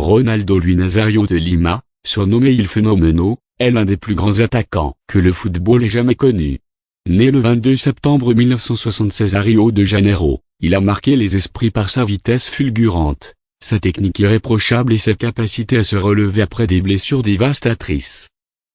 Ronaldo Luis Nazario de Lima, surnommé Il Fenomeno, est l'un des plus grands attaquants que le football ait jamais connu. Né le 22 septembre 1976 à Rio de Janeiro, il a marqué les esprits par sa vitesse fulgurante, sa technique irréprochable et sa capacité à se relever après des blessures dévastatrices.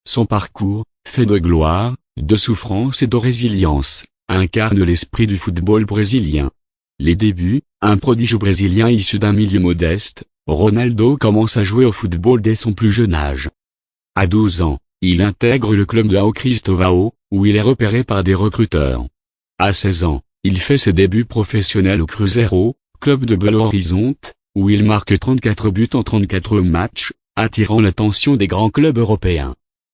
Son parcours, fait de gloire, de souffrance et de résilience, incarne l'esprit du football brésilien. Les débuts, un prodige brésilien issu d'un milieu modeste, Ronaldo commence à jouer au football dès son plus jeune âge. À 12 ans, il intègre le club de Ao Cristóvão, où il est repéré par des recruteurs. À 16 ans, il fait ses débuts professionnels au Cruzeiro, club de Belo Horizonte, où il marque 34 buts en 34 matchs, attirant l'attention des grands clubs européens.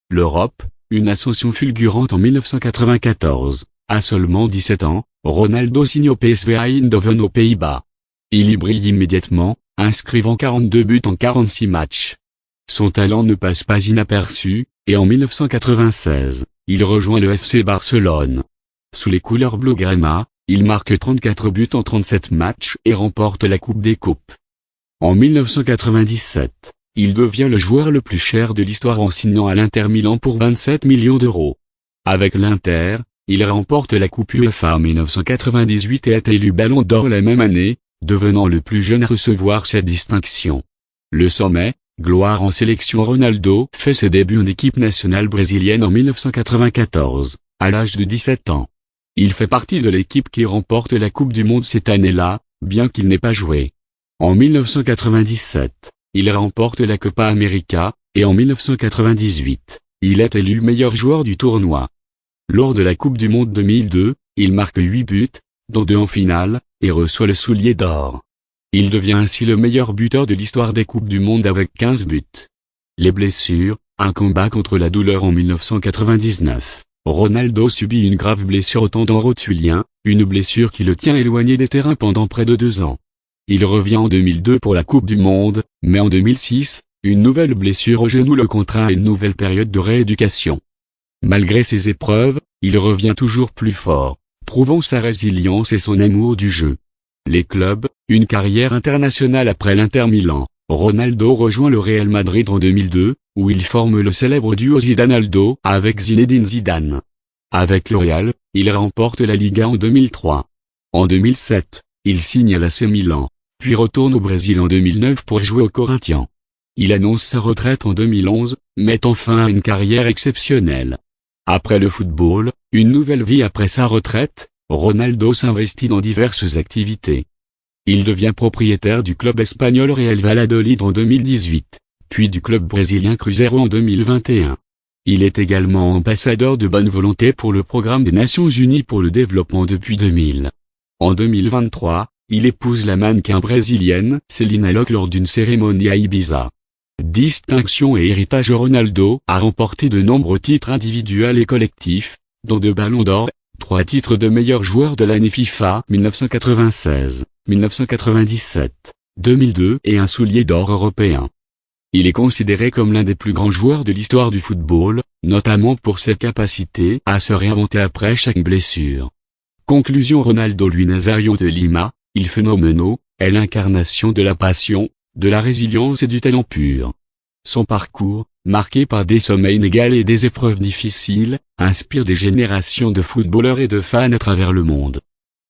L'Europe, une ascension fulgurante en 1994. À seulement 17 ans, Ronaldo signe au PSV Eindhoven aux Pays-Bas. Il y brille immédiatement, inscrivant 42 buts en 46 matchs. Son talent ne passe pas inaperçu, et en 1996, il rejoint le FC Barcelone. Sous les couleurs blaugrana, il marque 34 buts en 37 matchs et remporte la Coupe des Coupes. En 1997, il devient le joueur le plus cher de l'histoire en signant à l'Inter Milan pour 27 millions d'euros. Avec l'Inter, il remporte la Coupe UEFA en 1998 et est élu Ballon d'Or la même année, devenant le plus jeune à recevoir cette distinction. Le sommet, gloire en sélection. Ronaldo fait ses débuts en équipe nationale brésilienne en 1994, à l'âge de 17 ans. Il fait partie de l'équipe qui remporte la Coupe du Monde cette année-là, bien qu'il n'ait pas joué. En 1997, il remporte la Copa América, et en 1998, il est élu meilleur joueur du tournoi. Lors de la Coupe du Monde 2002, il marque 8 buts, dont 2 en finale, et reçoit le soulier d'or. Il devient ainsi le meilleur buteur de l'histoire des Coupes du Monde avec 15 buts. Les blessures, un combat contre la douleur en 1999. Ronaldo subit une grave blessure au tendon rotulien, une blessure qui le tient éloigné des terrains pendant près de 2 ans. Il revient en 2002 pour la Coupe du Monde, mais en 2006, une nouvelle blessure au genou le contraint à une nouvelle période de rééducation. Malgré ces épreuves, il revient toujours plus fort, prouvant sa résilience et son amour du jeu. Les clubs, une carrière internationale après l'Inter Milan, Ronaldo rejoint le Real Madrid en 2002, où il forme le célèbre duo Zidane-Aldo avec Zinedine Zidane. Avec le Real, il remporte la Liga en 2003. En 2007, il signe à l'AC Milan, puis retourne au Brésil en 2009 pour jouer au Corinthians. Il annonce sa retraite en 2011, mettant fin à une carrière exceptionnelle. Après le football, une nouvelle vie après sa retraite, Ronaldo s'investit dans diverses activités. Il devient propriétaire du club espagnol Real Valladolid en 2018, puis du club brésilien Cruzeiro en 2021. Il est également ambassadeur de bonne volonté pour le programme des Nations Unies pour le développement depuis 2000. En 2023, il épouse la mannequin brésilienne Celina Locke lors d'une cérémonie à Ibiza. Distinction et héritage. Ronaldo a remporté de nombreux titres individuels et collectifs, dont 2 ballons d'or, 3 titres de meilleur joueur de l'année FIFA 1996, 1997, 2002 et un soulier d'or européen. Il est considéré comme l'un des plus grands joueurs de l'histoire du football, notamment pour ses capacités à se réinventer après chaque blessure. Conclusion. Ronaldo Luis Nazario de Lima, Il Fenomeno, est l'incarnation de la passion, de la résilience et du talent pur. Son parcours, marqué par des sommets inégalés et des épreuves difficiles, inspire des générations de footballeurs et de fans à travers le monde.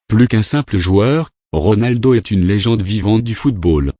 Plus qu'un simple joueur, Ronaldo est une légende vivante du football.